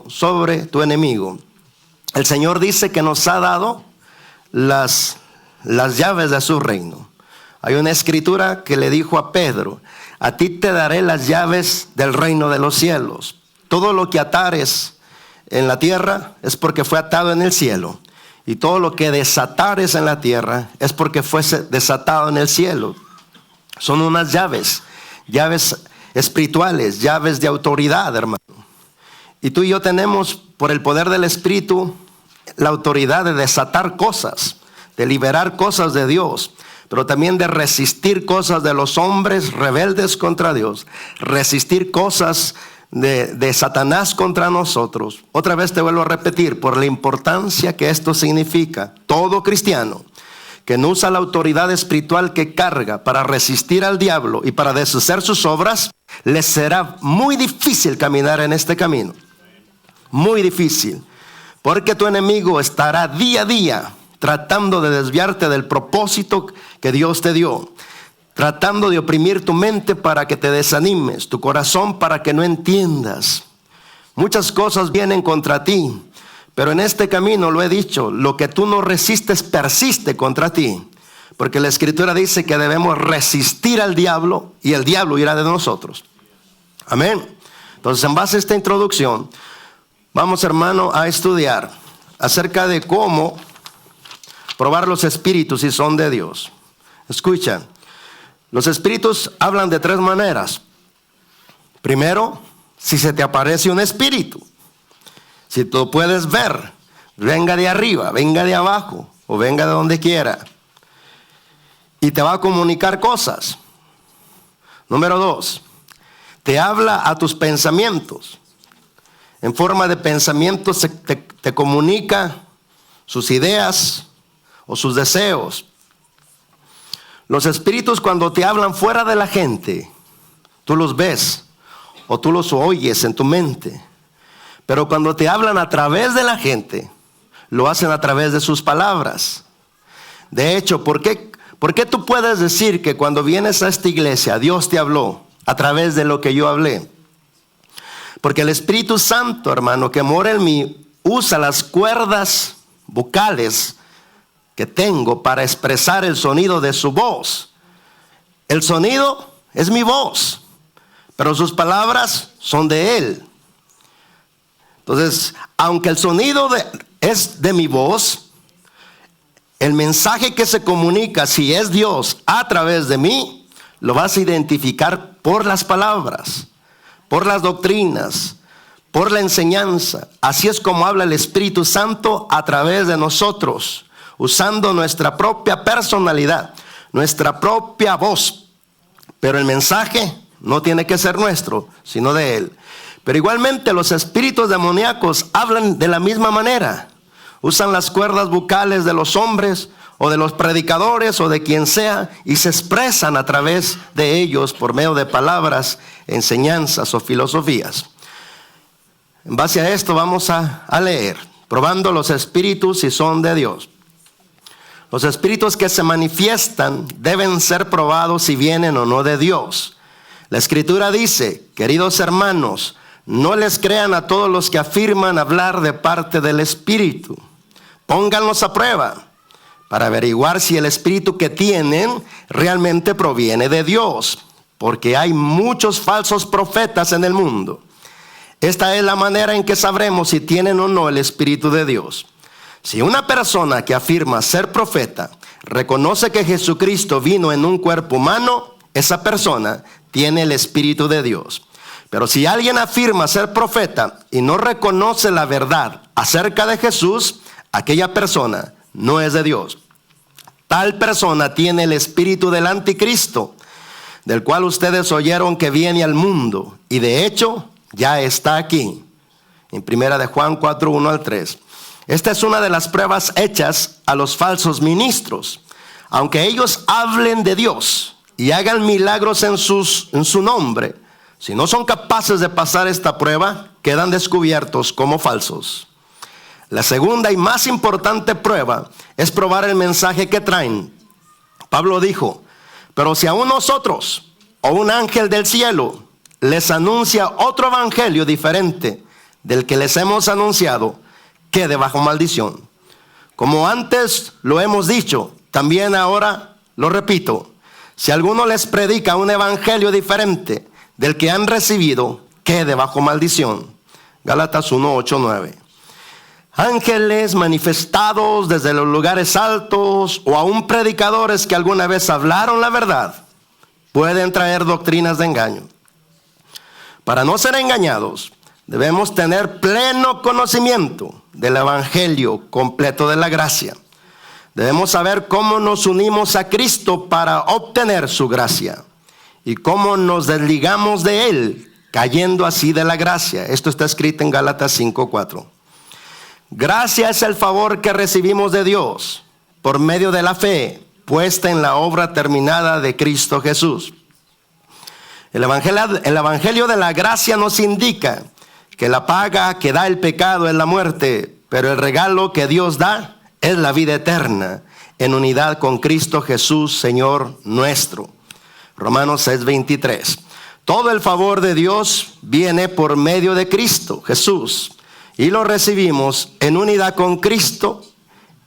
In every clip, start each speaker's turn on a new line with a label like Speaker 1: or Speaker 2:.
Speaker 1: sobre tu enemigo. El Señor dice que nos ha dado las llaves de su reino. Hay una escritura que le dijo a Pedro: a ti te daré las llaves del reino de los cielos. Todo lo que atares en la tierra es porque fue atado en el cielo. Y todo lo que desatares en la tierra es porque fue desatado en el cielo. Son unas llaves espirituales, llaves de autoridad, hermano. Y tú y yo tenemos, por el poder del Espíritu, la autoridad de desatar cosas, de liberar cosas de Dios, pero también de resistir cosas de los hombres rebeldes contra Dios, resistir cosas de Satanás contra nosotros. Otra vez te vuelvo a repetir, por la importancia que esto significa. Todo cristiano que no usa la autoridad espiritual que carga para resistir al diablo y para deshacer sus obras, les será muy difícil caminar en este camino. Muy difícil. Porque tu enemigo estará día a día tratando de desviarte del propósito que Dios te dio, tratando de oprimir tu mente para que te desanimes, tu corazón para que no entiendas. Muchas cosas vienen contra ti, pero en este camino, lo he dicho, lo que tú no resistes persiste contra ti, porque la Escritura dice que debemos resistir al diablo y el diablo huirá de nosotros. Amén. Entonces, en base a esta introducción, vamos, hermano, a estudiar acerca de cómo probar los espíritus si son de Dios. Escucha, los espíritus hablan de tres maneras. Primero, si se te aparece un espíritu, si tú puedes ver, venga de arriba, venga de abajo o venga de donde quiera, y te va a comunicar cosas. Número dos, te habla a tus pensamientos. En forma de pensamientos te comunica sus ideas o sus deseos. Los espíritus, cuando te hablan fuera de la gente, tú los ves o tú los oyes en tu mente. Pero cuando te hablan a través de la gente, lo hacen a través de sus palabras. De hecho, ¿por qué tú puedes decir que cuando vienes a esta iglesia Dios te habló a través de lo que yo hablé? Porque el Espíritu Santo, hermano, que mora en mí, usa las cuerdas vocales que tengo para expresar el sonido de su voz. El sonido es mi voz, pero sus palabras son de Él. Entonces, aunque el sonido es de mi voz, el mensaje que se comunica, si es Dios a través de mí, lo vas a identificar por las palabras, por las doctrinas, por la enseñanza. Así es como habla el Espíritu Santo a través de nosotros, usando nuestra propia personalidad, nuestra propia voz. Pero el mensaje no tiene que ser nuestro, sino de Él. Pero igualmente los espíritus demoníacos hablan de la misma manera. Usan las cuerdas vocales de los hombres o de los predicadores o de quien sea y se expresan a través de ellos por medio de palabras, enseñanzas o filosofías. En base a esto vamos a leer, probando los espíritus si son de Dios. Los espíritus que se manifiestan deben ser probados si vienen o no de Dios. La Escritura dice, queridos hermanos, no les crean a todos los que afirman hablar de parte del Espíritu. Pónganlos a prueba para averiguar si el espíritu que tienen realmente proviene de Dios, porque hay muchos falsos profetas en el mundo. Esta es la manera en que sabremos si tienen o no el Espíritu de Dios. Si una persona que afirma ser profeta reconoce que Jesucristo vino en un cuerpo humano, esa persona tiene el Espíritu de Dios. Pero si alguien afirma ser profeta y no reconoce la verdad acerca de Jesús, aquella persona no es de Dios. Tal persona tiene el espíritu del anticristo, del cual ustedes oyeron que viene al mundo, y de hecho ya está aquí. En 1 de Juan 4, 1 al 3. Esta es una de las pruebas hechas a los falsos ministros. Aunque ellos hablen de Dios y hagan milagros en su nombre, si no son capaces de pasar esta prueba, quedan descubiertos como falsos. La segunda y más importante prueba es probar el mensaje que traen. Pablo dijo, pero si aún nosotros o un ángel del cielo les anuncia otro evangelio diferente del que les hemos anunciado quede bajo maldición. Como antes lo hemos dicho, también ahora lo repito. Si alguno les predica un evangelio diferente del que han recibido, quede bajo maldición. Gálatas 1, 8, 9. Ángeles manifestados desde los lugares altos o aún predicadores que alguna vez hablaron la verdad pueden traer doctrinas de engaño. Para no ser engañados, debemos tener pleno conocimiento del evangelio completo de la gracia. Debemos saber cómo nos unimos a Cristo para obtener su gracia y cómo nos desligamos de Él, cayendo así de la gracia. Esto está escrito en Gálatas 5:4. Gracia es el favor que recibimos de Dios por medio de la fe puesta en la obra terminada de Cristo Jesús. El evangelio de la gracia nos indica que la paga que da el pecado es la muerte, pero el regalo que Dios da es la vida eterna en unidad con Cristo Jesús, Señor nuestro. Romanos 6:23. Todo el favor de Dios viene por medio de Cristo Jesús y lo recibimos en unidad con Cristo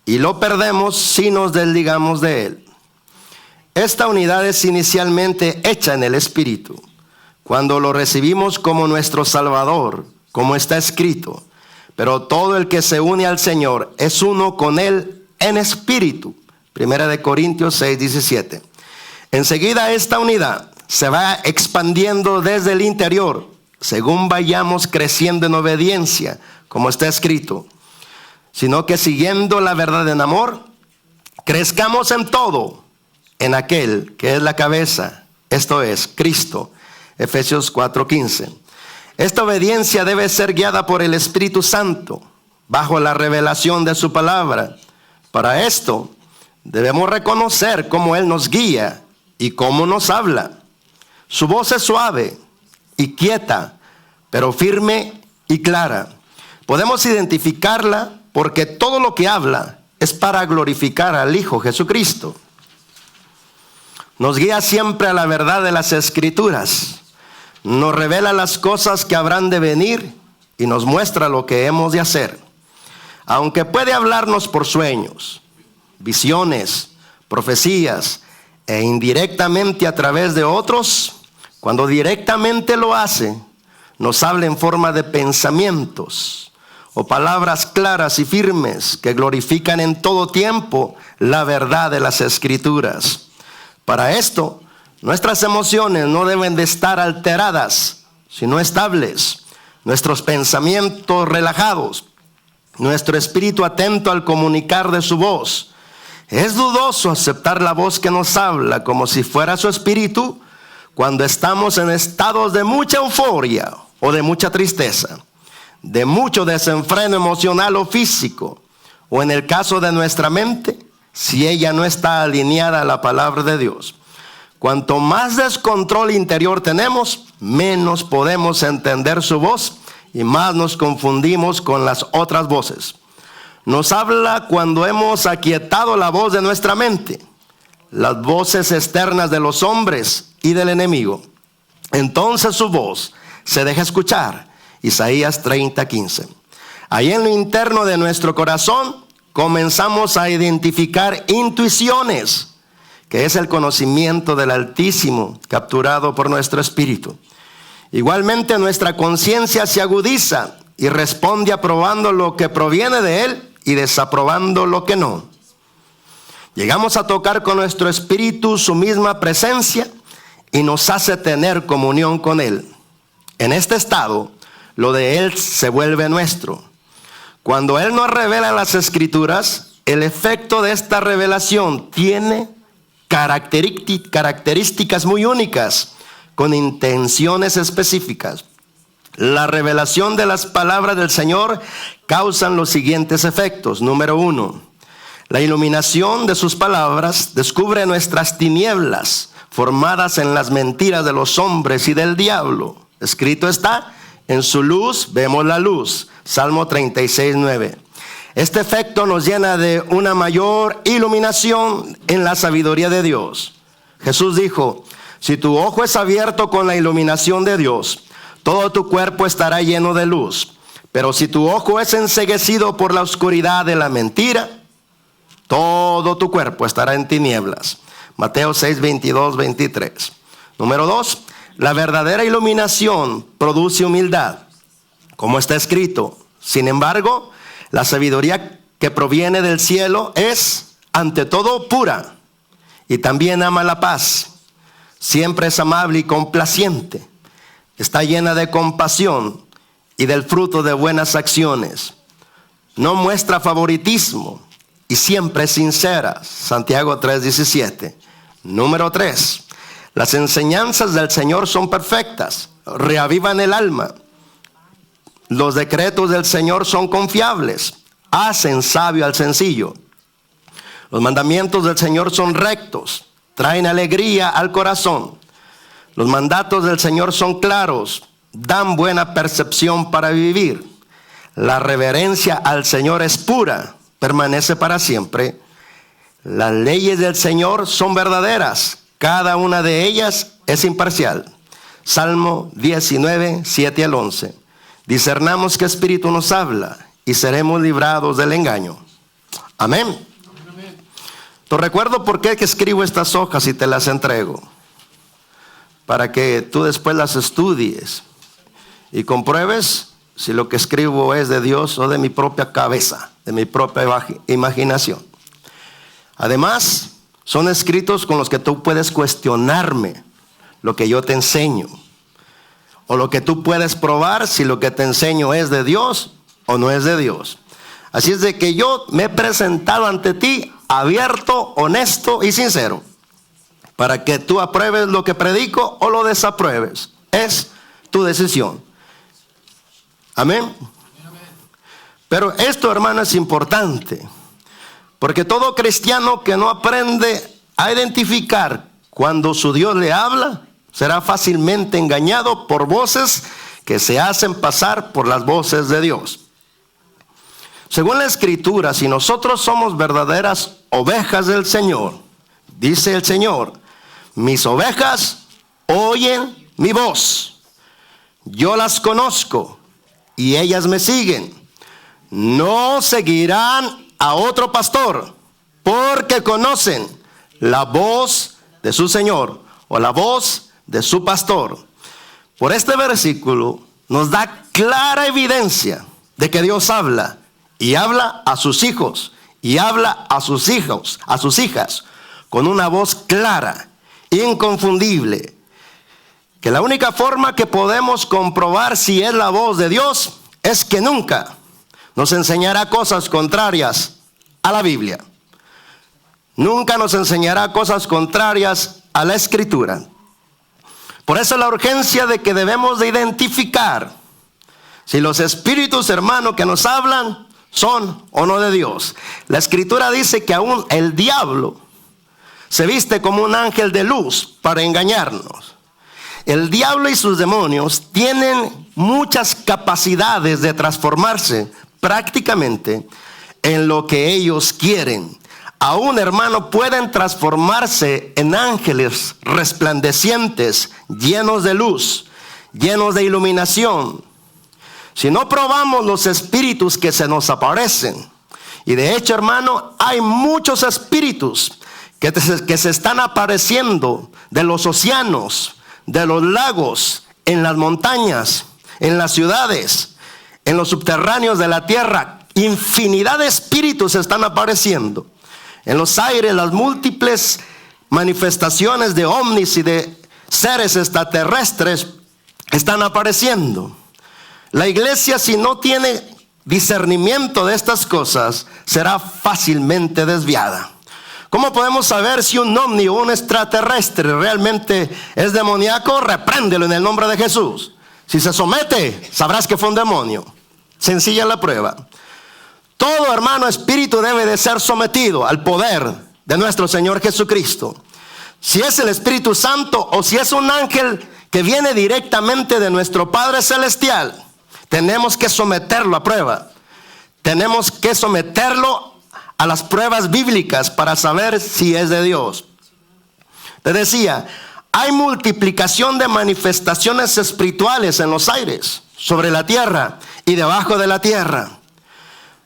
Speaker 1: y lo perdemos si nos desligamos de Él. Esta unidad es inicialmente hecha en el Espíritu, cuando lo recibimos como nuestro Salvador, como está escrito. Pero todo el que se une al Señor es uno con Él en espíritu. 1 Corintios 6:17. Enseguida esta unidad se va expandiendo desde el interior, según vayamos creciendo en obediencia, como está escrito. Sino que siguiendo la verdad en amor, crezcamos en todo, en aquel que es la cabeza, esto es, Cristo. Efesios 4:15. Esta obediencia debe ser guiada por el Espíritu Santo, bajo la revelación de su palabra. Para esto, debemos reconocer cómo Él nos guía y cómo nos habla. Su voz es suave y quieta, pero firme y clara. Podemos identificarla porque todo lo que habla es para glorificar al Hijo Jesucristo. Nos guía siempre a la verdad de las Escrituras. Nos revela las cosas que habrán de venir y nos muestra lo que hemos de hacer. Aunque puede hablarnos por sueños, visiones, profecías e indirectamente a través de otros, cuando directamente lo hace, nos habla en forma de pensamientos o palabras claras y firmes que glorifican en todo tiempo la verdad de las Escrituras. Para esto, nuestras emociones no deben de estar alteradas, sino estables. Nuestros pensamientos relajados, nuestro espíritu atento al comunicar de su voz. Es dudoso aceptar la voz que nos habla como si fuera su espíritu cuando estamos en estados de mucha euforia o de mucha tristeza, de mucho desenfreno emocional o físico, o en el caso de nuestra mente, si ella no está alineada a la palabra de Dios. Cuanto más descontrol interior tenemos, menos podemos entender su voz y más nos confundimos con las otras voces. Nos habla cuando hemos aquietado la voz de nuestra mente, las voces externas de los hombres y del enemigo. Entonces su voz se deja escuchar. Isaías 30:15. Ahí en lo interno de nuestro corazón comenzamos a identificar intuiciones, que es el conocimiento del Altísimo capturado por nuestro espíritu. Igualmente nuestra conciencia se agudiza y responde aprobando lo que proviene de Él y desaprobando lo que no. Llegamos a tocar con nuestro espíritu su misma presencia y nos hace tener comunión con Él. En este estado, lo de Él se vuelve nuestro. Cuando Él nos revela las Escrituras, el efecto de esta revelación tiene características muy únicas, con intenciones específicas. La revelación de las palabras del Señor causan los siguientes efectos. Número 1, la iluminación de sus palabras descubre nuestras tinieblas formadas en las mentiras de los hombres y del diablo. Escrito está, en su luz vemos la luz. Salmo 36:9. Este efecto nos llena de una mayor iluminación en la sabiduría de Dios. Jesús dijo, si tu ojo es abierto con la iluminación de Dios, todo tu cuerpo estará lleno de luz. Pero si tu ojo es enceguecido por la oscuridad de la mentira, todo tu cuerpo estará en tinieblas. Mateo 6, 22, 23. Número 2, la verdadera iluminación produce humildad, como está escrito. Sin embargo, la sabiduría que proviene del cielo es, ante todo, pura, y también ama la paz. Siempre es amable y complaciente. Está llena de compasión y del fruto de buenas acciones. No muestra favoritismo y siempre es sincera. Santiago 3:17. Número 3. Las enseñanzas del Señor son perfectas, reavivan el alma. Los decretos del Señor son confiables, hacen sabio al sencillo. Los mandamientos del Señor son rectos, traen alegría al corazón. Los mandatos del Señor son claros, dan buena percepción para vivir. La reverencia al Señor es pura, permanece para siempre. Las leyes del Señor son verdaderas, cada una de ellas es imparcial. Salmo 19, 7 al 11. Discernamos qué espíritu nos habla y seremos librados del engaño. Amén. Te recuerdo por qué que escribo estas hojas y te las entrego. Para que tú después las estudies y compruebes si lo que escribo es de Dios o de mi propia cabeza, de mi propia imaginación. Además, son escritos con los que tú puedes cuestionarme lo que yo te enseño. O lo que tú puedes probar si lo que te enseño es de Dios o no es de Dios. Así es de que yo me he presentado ante ti abierto, honesto y sincero, para que tú apruebes lo que predico o lo desapruebes. Es tu decisión. Amén. Pero esto, hermano, es importante, porque todo cristiano que no aprende a identificar cuando su Dios le habla, será fácilmente engañado por voces que se hacen pasar por las voces de Dios. Según la Escritura, si nosotros somos verdaderas ovejas del Señor, dice el Señor, mis ovejas oyen mi voz. Yo las conozco y ellas me siguen. No seguirán a otro pastor, porque conocen la voz de su Señor o la voz de su pastor. Por este versículo nos da clara evidencia de que Dios habla, y habla a sus hijos, y habla a sus hijos, a sus hijas, con una voz clara, inconfundible. Que la única forma que podemos comprobar si es la voz de Dios es que nunca nos enseñará cosas contrarias a la Biblia. Nunca nos enseñará cosas contrarias a la Escritura. Por eso la urgencia de que debemos de identificar si los espíritus, hermanos, que nos hablan son o no de Dios. La Escritura dice que aún el diablo se viste como un ángel de luz para engañarnos. El diablo y sus demonios tienen muchas capacidades de transformarse prácticamente en lo que ellos quieren. Aún, hermano, pueden transformarse en ángeles resplandecientes, llenos de luz, llenos de iluminación. Si no probamos los espíritus que se nos aparecen, y de hecho, hermano, hay muchos espíritus que se están apareciendo de los océanos, de los lagos, en las montañas, en las ciudades, en los subterráneos de la tierra. Infinidad de espíritus están apareciendo. En los aires, las múltiples manifestaciones de ovnis y de seres extraterrestres están apareciendo. La iglesia, si no tiene discernimiento de estas cosas, será fácilmente desviada. ¿Cómo podemos saber si un ovni o un extraterrestre realmente es demoníaco? Repréndelo en el nombre de Jesús. Si se somete, sabrás que fue un demonio. Sencilla la prueba. Todo, hermano, espíritu debe de ser sometido al poder de nuestro Señor Jesucristo. Si es el Espíritu Santo o si es un ángel que viene directamente de nuestro Padre Celestial, tenemos que someterlo a prueba. Tenemos que someterlo a las pruebas bíblicas para saber si es de Dios. Te decía, hay multiplicación de manifestaciones espirituales en los aires. sobre la tierra y debajo de la tierra.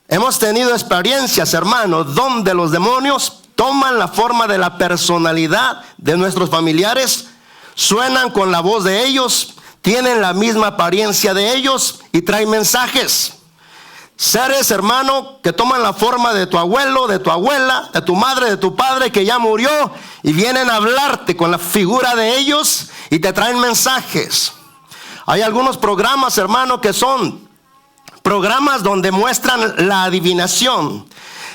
Speaker 1: Hemos tenido experiencias, hermanos, donde los demonios toman la forma de la personalidad de nuestros familiares, suenan con la voz de ellos, tienen la misma apariencia de ellos y traen mensajes. Seres, hermano, que toman la forma de tu abuelo, de tu abuela, de tu madre, de tu padre que ya murió, y vienen a hablarte con la figura de ellos y te traen mensajes. Hay algunos programas, hermano, que son programas donde muestran la adivinación.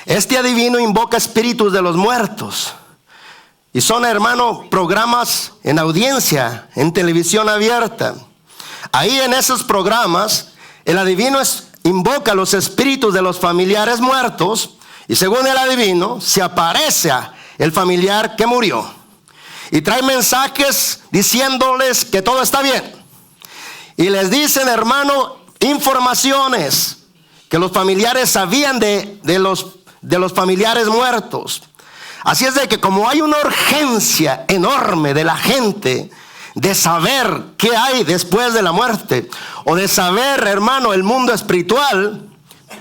Speaker 1: Este adivino invoca espíritus de los muertos. Y son, hermano, programas en audiencia, en televisión abierta. Ahí en esos programas, el adivino invoca los espíritus de los familiares muertos. Y según el adivino, se aparece el familiar que murió. Y trae mensajes diciéndoles que todo está bien. Y les dicen, hermano, informaciones que los familiares sabían de los familiares muertos. Así es de que como hay una urgencia enorme de la gente de saber qué hay después de la muerte, o de saber, hermano, el mundo espiritual,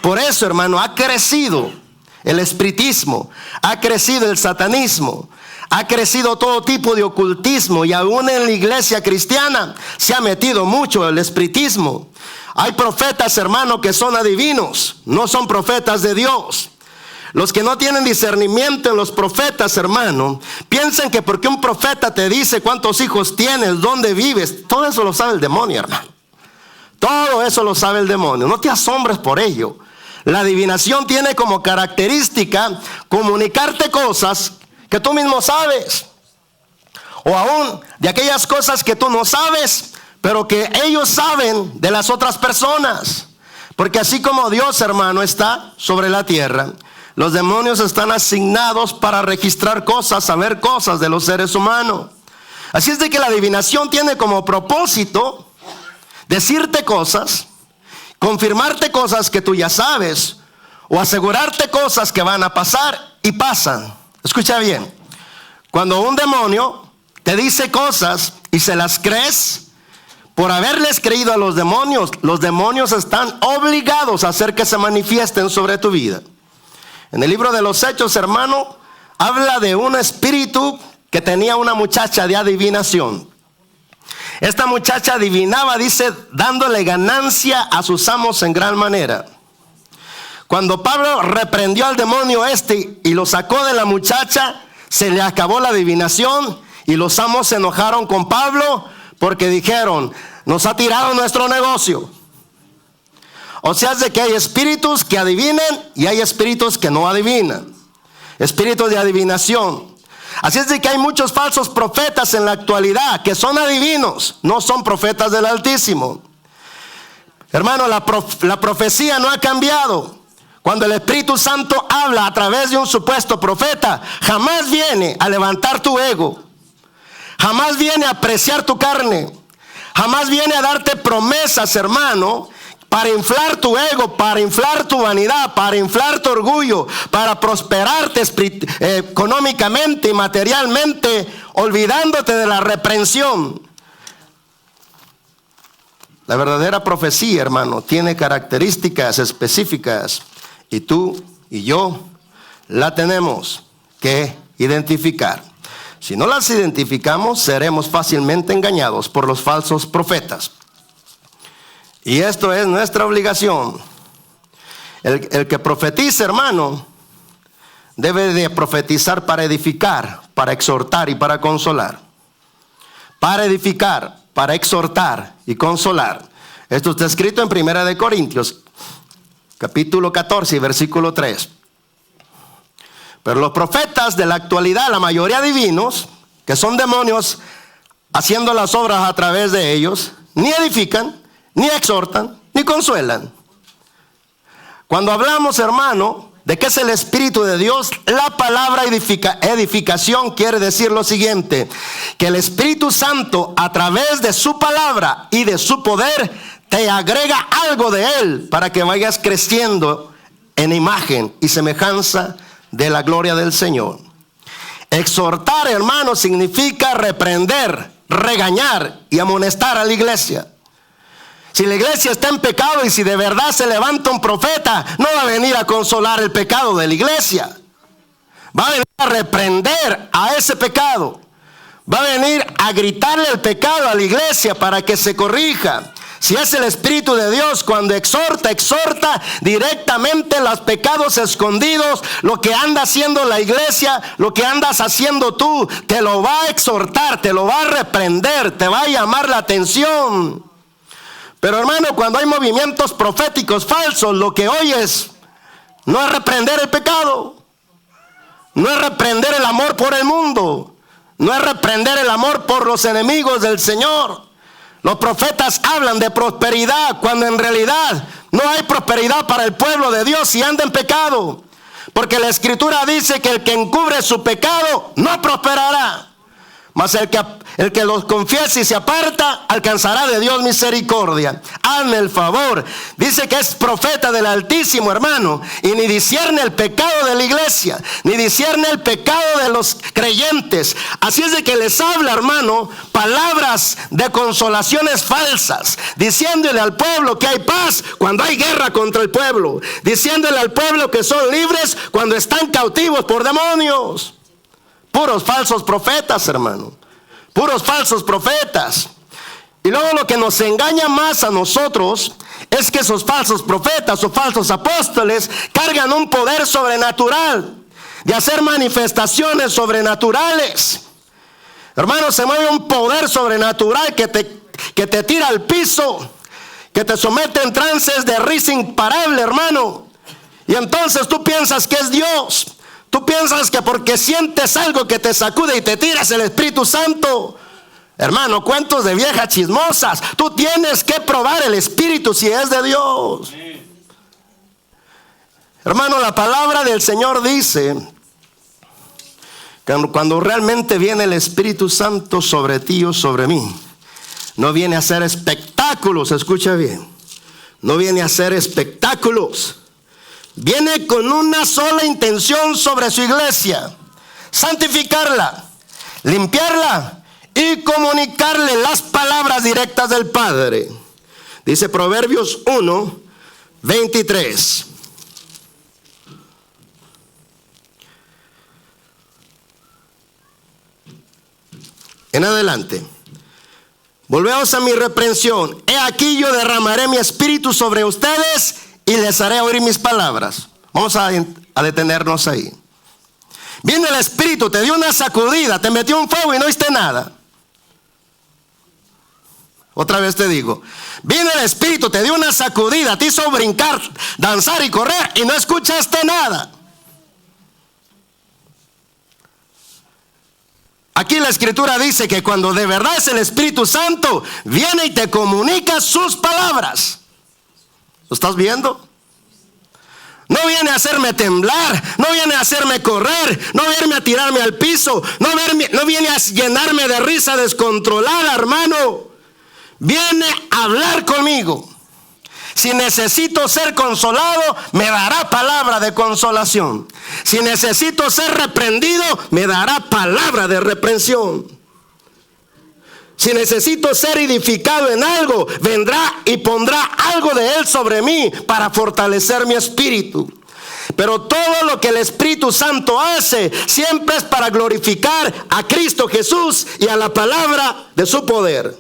Speaker 1: por eso, hermano, ha crecido el espiritismo, ha crecido el satanismo, ha crecido todo tipo de ocultismo, y aún en la iglesia cristiana se ha metido mucho el espiritismo. Hay profetas, hermano, que son adivinos, no son profetas de Dios. Los que no tienen discernimiento en los profetas, hermano, piensan que porque un profeta te dice cuántos hijos tienes, dónde vives, todo eso lo sabe el demonio, hermano. Todo eso lo sabe el demonio. No te asombres por ello. La adivinación tiene como característica comunicarte cosas que tú mismo sabes, o aún de aquellas cosas que tú no sabes, pero que ellos saben de las otras personas. Porque así como Dios, hermano, está sobre la tierra, los demonios están asignados para registrar cosas, saber cosas de los seres humanos. Así es de que la adivinación tiene como propósito decirte cosas, confirmarte cosas que tú ya sabes, o asegurarte cosas que van a pasar y pasan. Escucha bien, cuando un demonio te dice cosas y se las crees, por haberles creído a los demonios están obligados a hacer que se manifiesten sobre tu vida. En el libro de los Hechos, hermano, habla de un espíritu que tenía una muchacha de adivinación. Esta muchacha adivinaba, dice, dándole ganancia a sus amos en gran manera. Cuando Pablo reprendió al demonio y lo sacó de la muchacha, se le acabó la adivinación, y los amos se enojaron con Pablo porque dijeron: nos ha tirado nuestro negocio. O sea, es de que hay espíritus que adivinen y hay espíritus que no adivinan. Espíritus de adivinación. Así es de que hay muchos falsos profetas en la actualidad que son adivinos, no son profetas del Altísimo. Hermano, la profecía no ha cambiado. Cuando el Espíritu Santo habla a través de un supuesto profeta, jamás viene a levantar tu ego, jamás viene a apreciar tu carne, jamás viene a darte promesas, hermano, para inflar tu ego, para inflar tu vanidad, para inflar tu orgullo, para prosperarte económicamente y materialmente, olvidándote de la reprensión. La verdadera profecía, hermano, tiene características específicas, y tú y yo la tenemos que identificar. Si no las identificamos, seremos fácilmente engañados por los falsos profetas. Y esto es nuestra obligación. El que profetiza, hermano, debe de profetizar para edificar, para exhortar y para consolar. Para edificar, para exhortar y consolar. Esto está escrito en 1 Corintios, capítulo 14 y versículo 3. Pero los profetas de la actualidad, la mayoría divinos, que son demonios haciendo las obras a través de ellos, ni edifican, ni exhortan, ni consuelan. Cuando hablamos, hermano, de que es el Espíritu de Dios, la palabra edificación quiere decir lo siguiente: que el Espíritu Santo, a través de su palabra y de su poder, te agrega algo de Él para que vayas creciendo en imagen y semejanza de la gloria del Señor. Exhortar, hermano, significa reprender, regañar y amonestar a la iglesia. Si la iglesia está en pecado y si de verdad se levanta un profeta, no va a venir a consolar el pecado de la iglesia. Va a venir a reprender a ese pecado. Va a venir a gritarle el pecado a la iglesia para que se corrija. Si es el Espíritu de Dios, cuando exhorta directamente los pecados escondidos, lo que anda haciendo la iglesia, lo que andas haciendo tú, te lo va a exhortar, te lo va a reprender, te va a llamar la atención. Pero hermano, cuando hay movimientos proféticos falsos, lo que oyes no es reprender el pecado, no es reprender el amor por el mundo, no es reprender el amor por los enemigos del Señor. Los profetas hablan de prosperidad cuando en realidad no hay prosperidad para el pueblo de Dios si anda en pecado. Porque la Escritura dice que el que encubre su pecado no prosperará. Mas el que los confiese y se aparta, alcanzará de Dios misericordia. Hazme el favor. Dice que es profeta del Altísimo, hermano, y ni discierne el pecado de la iglesia, ni discierne el pecado de los creyentes. Así es de que les habla, hermano, palabras de consolaciones falsas, diciéndole al pueblo que hay paz cuando hay guerra contra el pueblo, diciéndole al pueblo que son libres cuando están cautivos por demonios. Puros falsos profetas, hermano. Puros falsos profetas. Y luego lo que nos engaña más a nosotros es que esos falsos profetas o falsos apóstoles cargan un poder sobrenatural de hacer manifestaciones sobrenaturales. Hermano, se mueve un poder sobrenatural que te tira al piso, que te somete en trances de risa imparable, hermano. Y entonces tú piensas que es Dios. Tú piensas que porque sientes algo que te sacude y te tiras el Espíritu Santo. Hermano, cuentos de viejas chismosas. Tú tienes que probar el Espíritu si es de Dios. Hermano, la palabra del Señor dice que cuando realmente viene el Espíritu Santo sobre ti o sobre mí, no viene a hacer espectáculos, escucha bien. No viene a hacer espectáculos. Viene con una sola intención sobre su iglesia: santificarla, limpiarla y comunicarle las palabras directas del Padre. Dice Proverbios 1:23. En adelante. Volvemos a mi reprensión. He aquí yo derramaré mi espíritu sobre ustedes y les haré oír mis palabras. Vamos a detenernos ahí. Viene el Espíritu, te dio una sacudida, te metió un fuego y no oíste nada. Otra vez te digo, viene el Espíritu, te dio una sacudida, te hizo brincar, danzar y correr y no escuchaste nada. Aquí la Escritura dice que cuando de verdad es el Espíritu Santo, viene y te comunica sus palabras. ¿Lo estás viendo? No viene a hacerme temblar, no viene a hacerme correr, no viene a tirarme al piso, no viene a llenarme de risa descontrolada, hermano. Viene a hablar conmigo. Si necesito ser consolado, me dará palabra de consolación. Si necesito ser reprendido, me dará palabra de reprensión. Si necesito ser edificado en algo, vendrá y pondrá algo de Él sobre mí para fortalecer mi espíritu. Pero todo lo que el Espíritu Santo hace siempre es para glorificar a Cristo Jesús y a la palabra de su poder.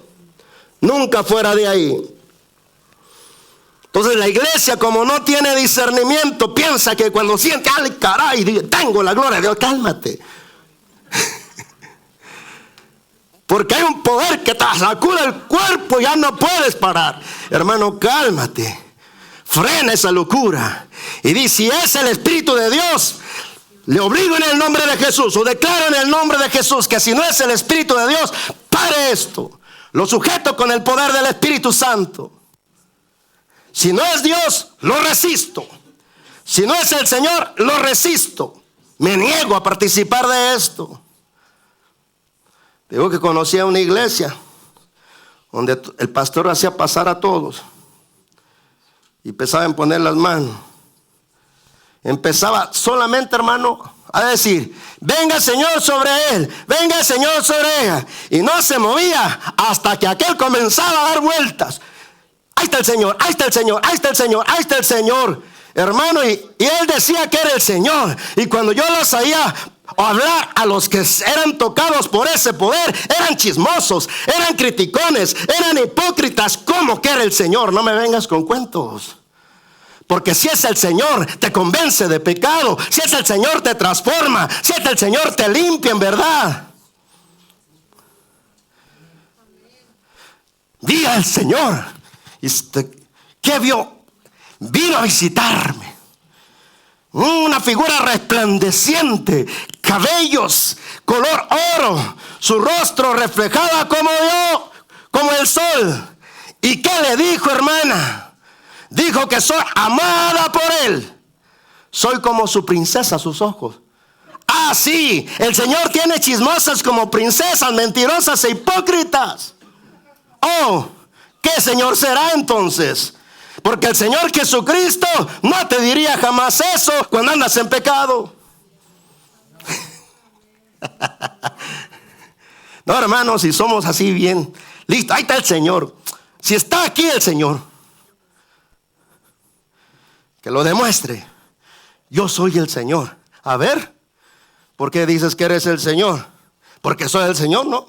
Speaker 1: Nunca fuera de ahí. Entonces la iglesia, como no tiene discernimiento, piensa que cuando siente, ¡ay, caray! Tengo la gloria de Dios. Cálmate. Porque hay un poder que te sacude el cuerpo y ya no puedes parar. Hermano, cálmate. Frena esa locura. Y di, si es el Espíritu de Dios, le obligo en el nombre de Jesús, o declaro en el nombre de Jesús, que si no es el Espíritu de Dios, pare esto. Lo sujeto con el poder del Espíritu Santo. Si no es Dios, lo resisto. Si no es el Señor, lo resisto. Me niego a participar de esto. Digo que conocí a una iglesia donde el pastor hacía pasar a todos y empezaba a poner las manos. Empezaba solamente, hermano, a decir, venga el Señor sobre él, venga el Señor sobre ella. Y no se movía hasta que aquel comenzaba a dar vueltas. ahí está el Señor, ahí está el Señor, ahí está el Señor, ahí está el Señor. Hermano, y él decía que era el Señor. Y cuando yo los oía hablar a los que eran tocados por ese poder, eran chismosos, eran criticones, eran hipócritas. ¿Cómo que era el Señor? No me vengas con cuentos. Porque si es el Señor, te convence de pecado. Si es el Señor, te transforma. Si es el Señor, te limpia en verdad. Vi al Señor. ¿Qué vio? Vino a visitarme. Una figura resplandeciente, cabellos color oro, su rostro reflejaba como el sol. ¿Y qué le dijo, hermana? Dijo que soy amada por él. Soy como su princesa a sus ojos. Ah, sí, el Señor tiene chismosas como princesas, mentirosas e hipócritas. Oh, ¿qué Señor será entonces? Porque el Señor Jesucristo no te diría jamás eso cuando andas en pecado. No, hermanos, si somos así bien, listo, ahí está el Señor. Si está aquí el Señor, que lo demuestre. Yo soy el Señor. A ver, ¿por qué dices que eres el Señor? Porque soy el Señor, ¿no?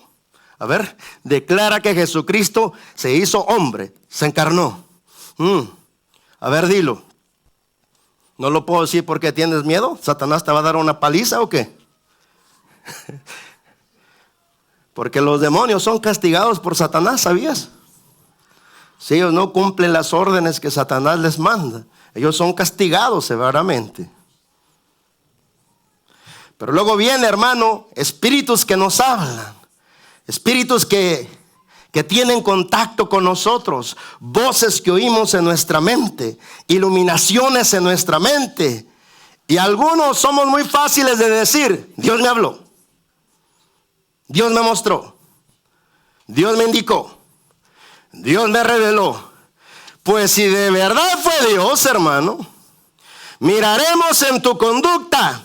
Speaker 1: A ver, declara que Jesucristo se hizo hombre, se encarnó. A ver, dilo. No lo puedo decir porque tienes miedo. ¿Satanás te va a dar una paliza o qué? Porque los demonios son castigados por Satanás, ¿sabías? Si ellos no cumplen las órdenes que Satanás les manda, ellos son castigados severamente. Pero luego viene, hermano, espíritus que nos hablan. Espíritus que tienen contacto con nosotros, voces que oímos en nuestra mente, iluminaciones en nuestra mente. Y algunos somos muy fáciles de decir, Dios me habló, Dios me mostró, Dios me indicó, Dios me reveló. Pues si de verdad fue Dios, hermano, miraremos en tu conducta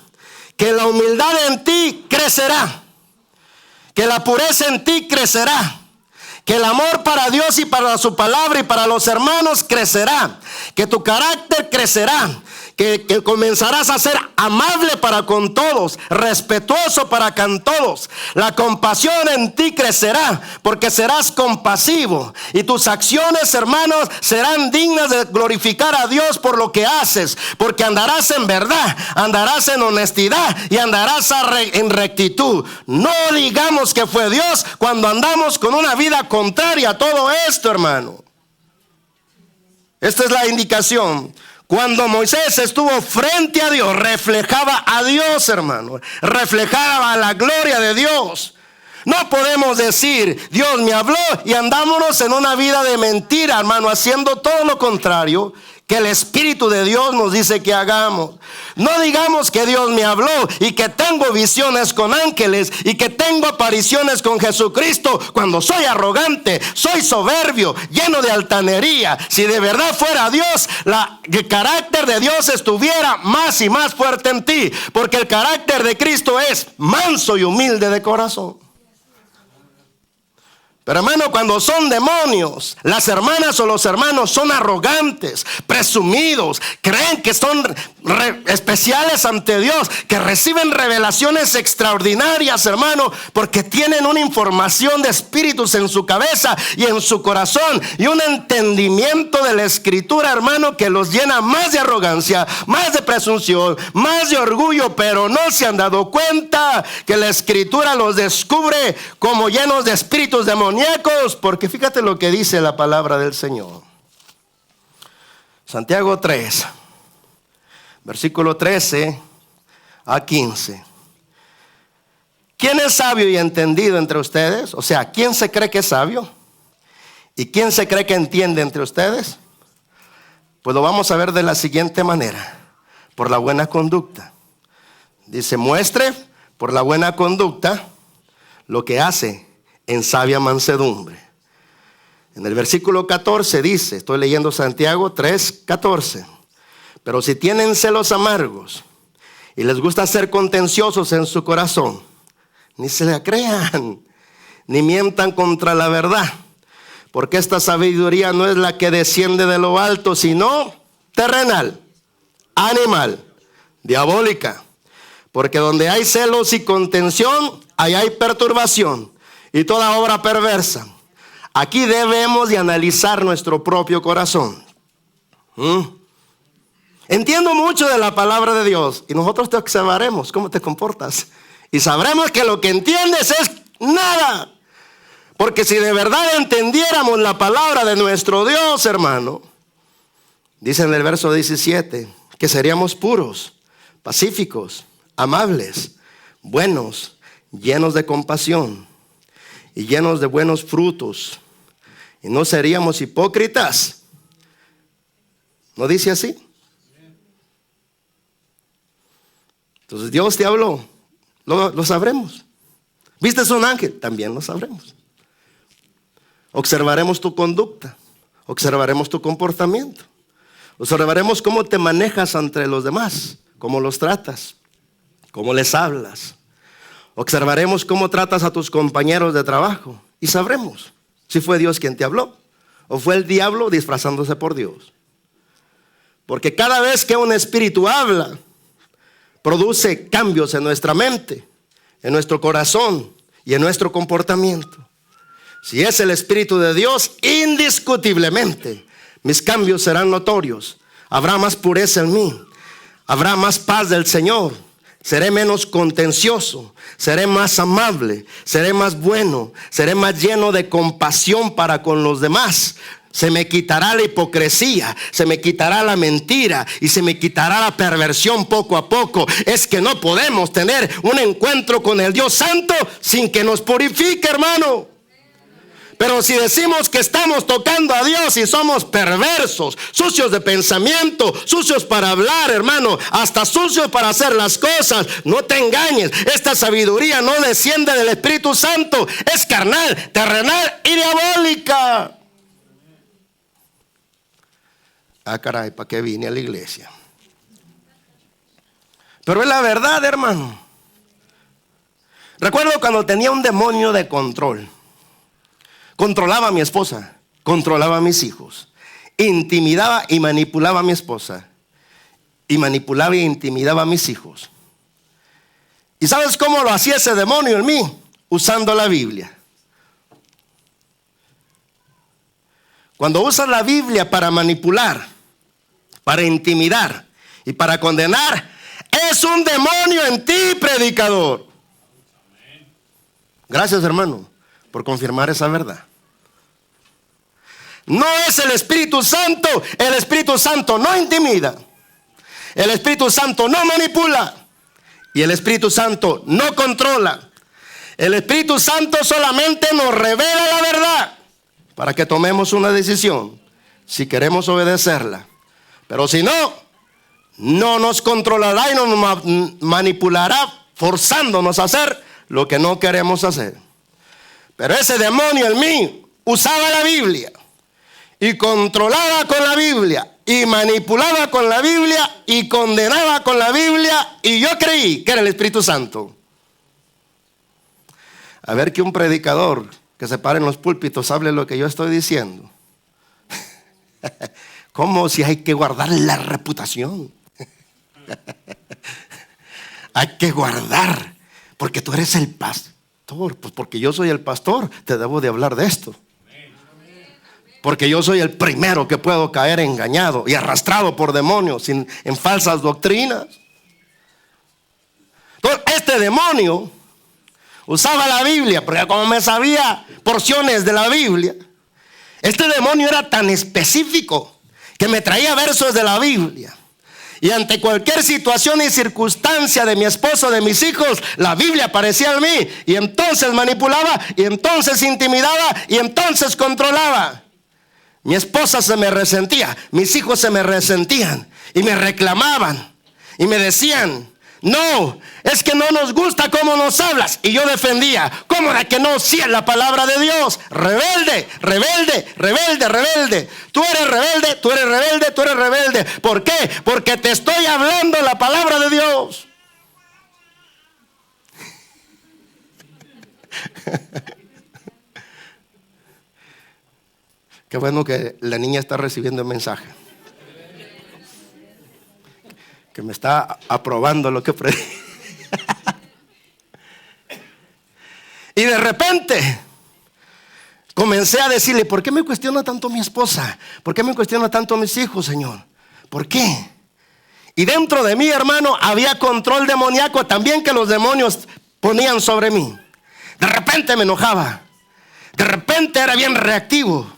Speaker 1: que la humildad en ti crecerá, que la pureza en ti crecerá, que el amor para Dios y para su palabra y para los hermanos crecerá, que tu carácter crecerá, que comenzarás a ser amable para con todos, respetuoso para con todos. La compasión en ti crecerá porque serás compasivo y tus acciones, hermanos, serán dignas de glorificar a Dios por lo que haces, porque andarás en verdad, andarás en honestidad y andarás en rectitud. No digamos que fue Dios cuando andamos con una vida contraria a todo esto, hermano. Esta es la indicación. Cuando Moisés estuvo frente a Dios, reflejaba a Dios, hermano. Reflejaba la gloria de Dios. No podemos decir, Dios me habló y andámonos en una vida de mentira, hermano, haciendo todo lo contrario que el Espíritu de Dios nos dice que hagamos. No digamos que Dios me habló y que tengo visiones con ángeles y que tengo apariciones con Jesucristo cuando soy arrogante, soy soberbio, lleno de altanería. Si de verdad fuera Dios, el carácter de Dios estuviera más y más fuerte en ti, porque el carácter de Cristo es manso y humilde de corazón. Pero hermano, cuando son demonios, las hermanas o los hermanos son arrogantes, presumidos, creen que son especiales ante Dios, que reciben revelaciones extraordinarias, hermano, porque tienen una información de espíritus en su cabeza y en su corazón y un entendimiento de la escritura, hermano, que los llena más de arrogancia, más de presunción, más de orgullo, pero no se han dado cuenta que la escritura los descubre como llenos de espíritus demoníacos. Porque fíjate lo que dice la palabra del Señor. Santiago 3, versículo 13 a 15. ¿Quién es sabio y entendido entre ustedes? O sea, ¿quién se cree que es sabio? ¿Y quién se cree que entiende entre ustedes? Pues lo vamos a ver de la siguiente manera. Por la buena conducta. Dice, muestre por la buena conducta lo que hace en sabia mansedumbre. En el versículo 14 dice, estoy leyendo Santiago 3:14. Pero si tienen celos amargos y les gusta ser contenciosos en su corazón, ni se la crean, ni mientan contra la verdad. porque esta sabiduría no es la que desciende de lo alto, sino terrenal, animal, diabólica. Porque donde hay celos y contención, ahí hay perturbación y toda obra perversa. Aquí debemos de analizar nuestro propio corazón. Entiendo mucho de la palabra de Dios y nosotros te observaremos cómo te comportas. Y sabremos que lo que entiendes es nada. Porque si de verdad entendiéramos la palabra de nuestro Dios, hermano, dice en el verso 17, que seríamos puros, pacíficos, amables, buenos, llenos de compasión y llenos de buenos frutos. Y no seríamos hipócritas. ¿No dice así? Entonces Dios te habló. Lo sabremos. ¿Viste un ángel? También lo sabremos. Observaremos tu conducta. Observaremos tu comportamiento. Observaremos cómo te manejas entre los demás. Cómo los tratas. Cómo les hablas. Observaremos cómo tratas a tus compañeros de trabajo. Y sabremos si fue Dios quien te habló o fue el diablo disfrazándose por Dios. Porque cada vez que un espíritu habla, produce cambios en nuestra mente, en nuestro corazón y en nuestro comportamiento. Si es el Espíritu de Dios, indiscutiblemente mis cambios serán notorios. Habrá más pureza en mí. Habrá más paz del Señor. Seré menos contencioso. Seré más amable. Seré más bueno. Seré más lleno de compasión para con los demás. Se me quitará la hipocresía, se me quitará la mentira y se me quitará la perversión poco a poco. Es que no podemos tener un encuentro con el Dios Santo sin que nos purifique, hermano. Pero si decimos que estamos tocando a Dios y somos perversos, sucios de pensamiento, sucios para hablar, hermano, hasta sucios para hacer las cosas, no te engañes. Esta sabiduría no desciende del Espíritu Santo, es carnal, terrenal y diabólica. Ah, caray, ¿para qué vine a la iglesia? Pero es la verdad, hermano. Recuerdo cuando tenía un demonio de control. Controlaba a mi esposa, controlaba a mis hijos, intimidaba y manipulaba a mi esposa, y manipulaba e intimidaba a mis hijos. ¿Y sabes cómo lo hacía ese demonio en mí? Usando la Biblia. Cuando usas la Biblia para manipular, para intimidar y para condenar, es un demonio en ti, predicador. Gracias, hermano, por confirmar esa verdad. No es el Espíritu Santo. El Espíritu Santo no intimida. El Espíritu Santo no manipula. Y el Espíritu Santo no controla. El Espíritu Santo solamente nos revela la verdad para que tomemos una decisión si queremos obedecerla. Pero si no, no nos controlará y nos manipulará forzándonos a hacer lo que no queremos hacer. Pero ese demonio en mí usaba la Biblia y controlaba con la Biblia y manipulaba con la Biblia y condenaba con la Biblia, y yo creí que era el Espíritu Santo. A ver que un predicador que se pare en los púlpitos hable lo que yo estoy diciendo. Como si hay que guardar la reputación. Hay que guardar, porque tú eres el pastor. Pues porque yo soy el pastor, te debo de hablar de esto. Porque yo soy el primero que puedo caer engañado y arrastrado por demonios en falsas doctrinas. Entonces, este demonio usaba la Biblia, porque como me sabía porciones de la Biblia, este demonio era tan específico que me traía versos de la Biblia. Y ante cualquier situación y circunstancia de mi esposo, de mis hijos, la Biblia aparecía en mí. Y entonces manipulaba, y entonces intimidaba, y entonces controlaba. Mi esposa se me resentía, mis hijos se me resentían y me reclamaban y me decían: no, es que no nos gusta cómo nos hablas. Y yo defendía: ¿cómo de que no? Sí, es la palabra de Dios. Rebelde, rebelde, rebelde, rebelde. Tú eres rebelde, tú eres rebelde, tú eres rebelde. ¿Por qué? Porque te estoy hablando la palabra de Dios. Qué bueno que la niña está recibiendo el mensaje. Que me está aprobando lo que predico. Y de repente comencé a decirle: ¿por qué me cuestiona tanto mi esposa? ¿Por qué me cuestiona tanto mis hijos, Señor? ¿Por qué? Y dentro de mí, hermano, había control demoníaco también que los demonios ponían sobre mí. De repente me enojaba. De repente era bien reactivo.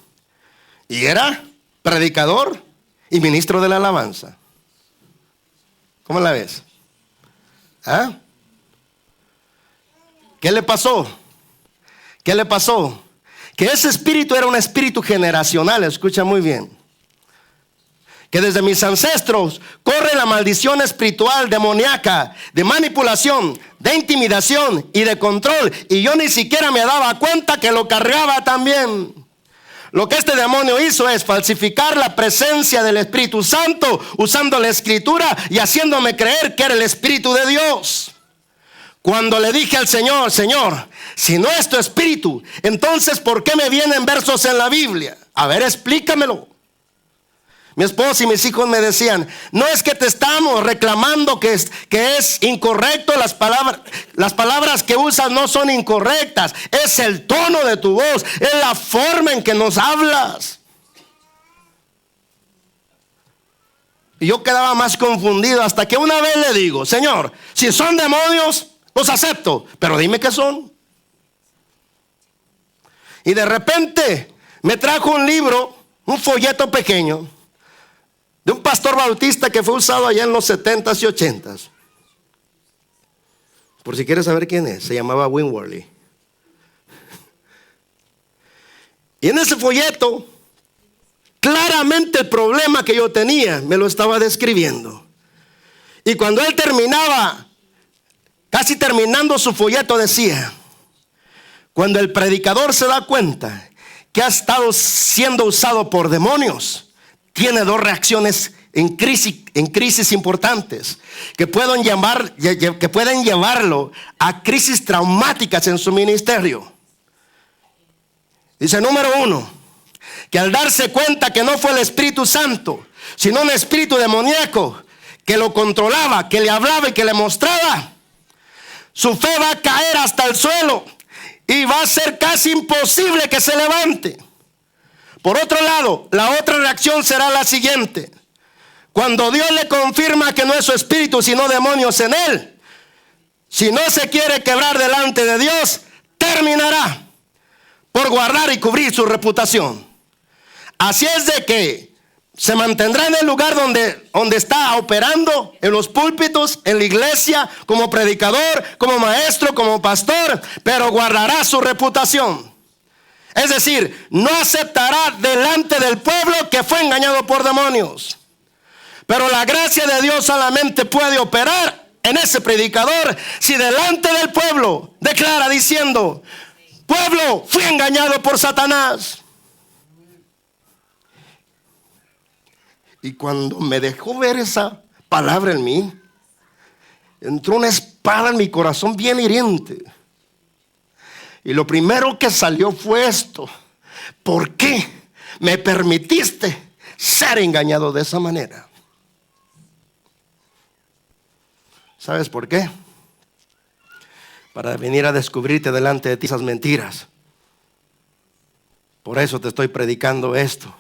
Speaker 1: Y era predicador y ministro de la alabanza. ¿Cómo la ves? ¿Ah? ¿Qué le pasó? ¿Qué le pasó? Que ese espíritu era un espíritu generacional, escucha muy bien. Que desde mis ancestros corre la maldición espiritual demoníaca, de manipulación, de intimidación y de control. Y yo ni siquiera me daba cuenta que lo cargaba también. Lo que este demonio hizo es falsificar la presencia del Espíritu Santo usando la Escritura y haciéndome creer que era el Espíritu de Dios. Cuando le dije al Señor: Señor, si no es tu espíritu, entonces ¿por qué me vienen versos en la Biblia? A ver, explícamelo. Mi esposa y mis hijos me decían: no es que te estamos reclamando que es incorrecto, las palabras que usas no son incorrectas, es el tono de tu voz, es la forma en que nos hablas. Y yo quedaba más confundido hasta que una vez le digo: Señor, si son demonios, los acepto, pero dime qué son. Y de repente me trajo un libro, un folleto pequeño, de un pastor bautista que fue usado allá en los 70s y 80s. Por si quieres saber quién es, se llamaba Winworley. Y en ese folleto, claramente el problema que yo tenía me lo estaba describiendo. Y cuando él terminaba, casi terminando su folleto, decía: cuando el predicador se da cuenta que ha estado siendo usado por demonios, tiene dos reacciones en crisis importantes que pueden llevarlo a crisis traumáticas en su ministerio. Dice: número uno, que al darse cuenta que no fue el Espíritu Santo, sino un espíritu demoníaco que lo controlaba, que le hablaba y que le mostraba, su fe va a caer hasta el suelo y va a ser casi imposible que se levante. Por otro lado, la otra reacción será la siguiente: cuando Dios le confirma que no es su espíritu sino demonios en él, si no se quiere quebrar delante de Dios, terminará por guardar y cubrir su reputación. Así es de que se mantendrá en el lugar donde está operando, en los púlpitos, en la iglesia, como predicador, como maestro, como pastor, pero guardará su reputación. Es decir, no aceptará delante del pueblo que fue engañado por demonios. Pero la gracia de Dios solamente puede operar en ese predicador si delante del pueblo declara diciendo: pueblo, fui engañado por Satanás. Y cuando me dejó ver esa palabra en mí, entró una espada en mi corazón bien hiriente. Y lo primero que salió fue esto: ¿por qué me permitiste ser engañado de esa manera? ¿Sabes por qué? Para venir a descubrirte delante de ti esas mentiras. Por eso te estoy predicando esto.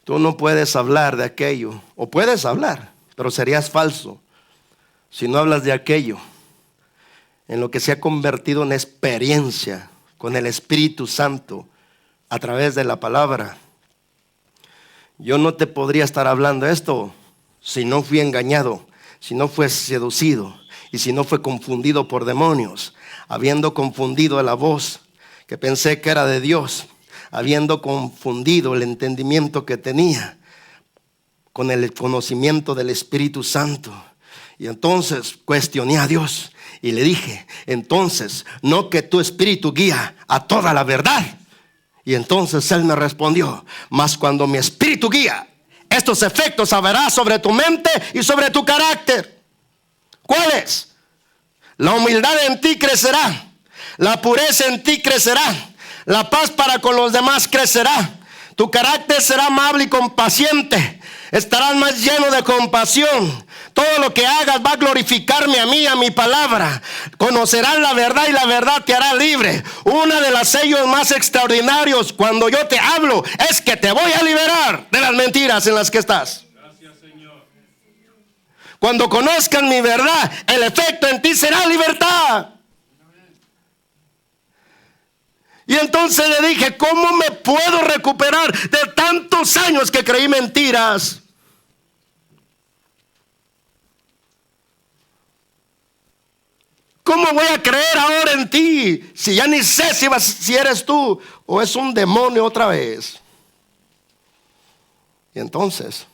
Speaker 1: Tú no puedes hablar de aquello, o puedes hablar, pero serías falso si no hablas de aquello en lo que se ha convertido en experiencia con el Espíritu Santo a través de la palabra. Yo no te podría estar hablando esto si no fui engañado, si no fue seducido y si no fue confundido por demonios, habiendo confundido la voz que pensé que era de Dios, habiendo confundido el entendimiento que tenía con el conocimiento del Espíritu Santo. Y entonces cuestioné a Dios y le dije: entonces, ¿no que tu espíritu guía a toda la verdad? Y entonces él me respondió: mas cuando mi espíritu guía, estos efectos habrá sobre tu mente y sobre tu carácter. ¿Cuáles? La humildad en ti crecerá, la pureza en ti crecerá, La paz para con los demás crecerá. Tu carácter será amable y compaciente. Estarás más lleno de compasión. Todo lo que hagas va a glorificarme a mí, a mi palabra. Conocerás la verdad y la verdad te hará libre. Uno de los sellos más extraordinarios cuando yo te hablo es que te voy a liberar de las mentiras en las que estás.
Speaker 2: Gracias, Señor.
Speaker 1: Cuando conozcan mi verdad, el efecto en ti será libertad. Y entonces le dije, ¿cómo me puedo recuperar de tantos años que creí mentiras? ¿Cómo voy a creer ahora en ti si ya ni sé si eres tú o es un demonio otra vez? Y entonces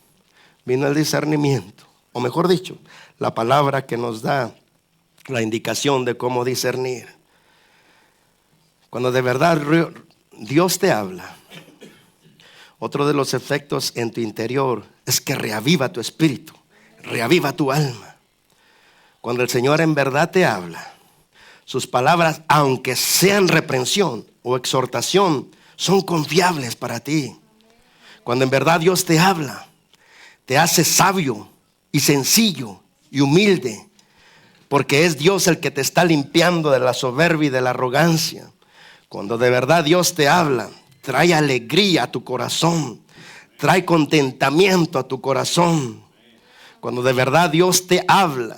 Speaker 1: vino el discernimiento, o mejor dicho, la palabra que nos da la indicación de cómo discernir. Cuando de verdad Dios te habla, otro de los efectos en tu interior es que reaviva tu espíritu, reaviva tu alma. Cuando el Señor en verdad te habla, sus palabras, aunque sean reprensión o exhortación, son confiables para ti. Cuando en verdad Dios te habla, te hace sabio y sencillo y humilde, porque es Dios el que te está limpiando de la soberbia y de la arrogancia. Cuando de verdad Dios te habla, trae alegría a tu corazón, trae contentamiento a tu corazón. Cuando de verdad Dios te habla,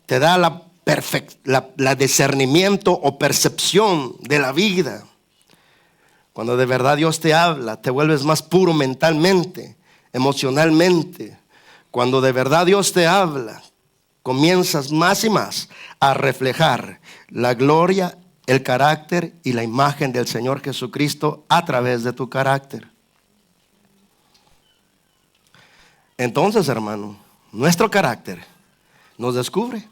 Speaker 1: te da la discernimiento o percepción de la vida. Cuando de verdad Dios te habla, te vuelves más puro mentalmente, emocionalmente. Cuando de verdad Dios te habla, comienzas más y más a reflejar la gloria, el carácter y la imagen del Señor Jesucristo a través de tu carácter. Entonces, hermano, nuestro carácter nos descubre.